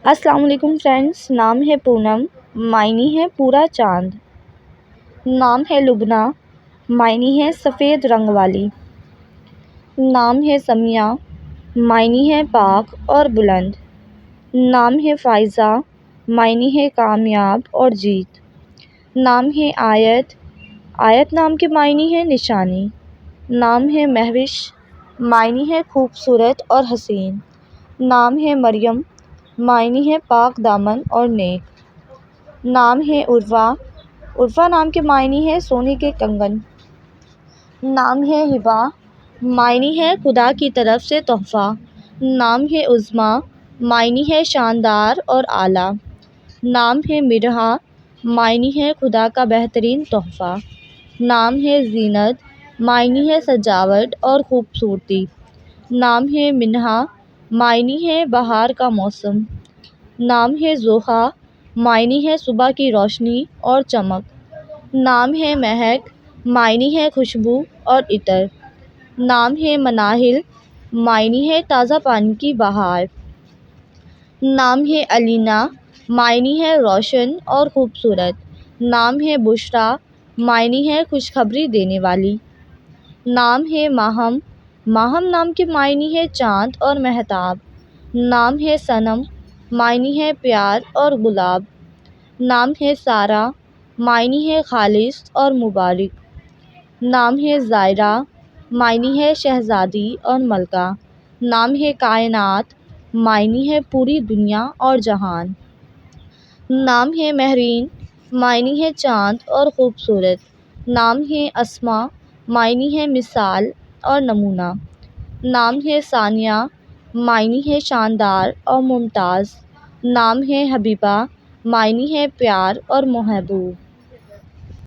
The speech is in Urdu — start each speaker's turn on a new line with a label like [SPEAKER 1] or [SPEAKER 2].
[SPEAKER 1] السلام علیکم فرینڈس، نام ہے پونم، معنی ہے پورا چاند۔ نام ہے لبنہ، معنی ہے سفید رنگ والی۔ نام ہے سمیہ، معنی ہے پاک اور بلند۔ نام ہے فائزہ، معنی ہے کامیاب اور جیت۔ نام ہے آیت، آیت نام کے معنی ہے نشانی۔ نام ہے مہوش، معنی ہے خوبصورت اور حسین۔ نام ہے مریم، معنی ہے پاک دامن اور نیک۔ نام ہے عروہ، عروہ نام کے معنی ہے سونے کے کنگن۔ نام ہے ہبہ، معنی ہے خدا کی طرف سے تحفہ۔ نام ہے عظمیٰ، معنی ہے شاندار اور اعلیٰ۔ نام ہے مرحہ، معنی ہے خدا کا بہترین تحفہ۔ نام ہے زینت، معنی ہے سجاوٹ اور خوبصورتی۔ نام ہے منہا، معنی ہے بہار کا موسم۔ نام ہے ضحیٰ، معنی ہے صبح کی روشنی اور چمک۔ نام ہے مہک، معنی ہے خوشبو اور عطر۔ نام ہے مناہل، معنی ہے تازہ پانی کی بہار۔ نام ہے علینا، معنی ہے روشن اور خوبصورت۔ نام ہے بشریٰ، معنی ہے خوشخبری دینے والی۔ نام ہے ماہم، ماہم نام کے معنی ہے چاند اور مہتاب۔ نام ہے صنم، معنی ہے پیار اور گلاب۔ نام ہے سارہ، معنی ہے خالص اور مبارک۔ نام ہے زائرہ، معنی ہے شہزادی اور ملکہ۔ نام ہے کائنات، معنی ہے پوری دنیا اور جہان۔ نام ہے مہرین، معنی ہے چاند اور خوبصورت۔ نام ہے اسماء، معنی ہے مثال اور نمونہ۔ نام ہے ثانیہ، معنی ہے شاندار اور ممتاز۔ نام ہے حبیبہ، معنی ہے پیار اور محبوب۔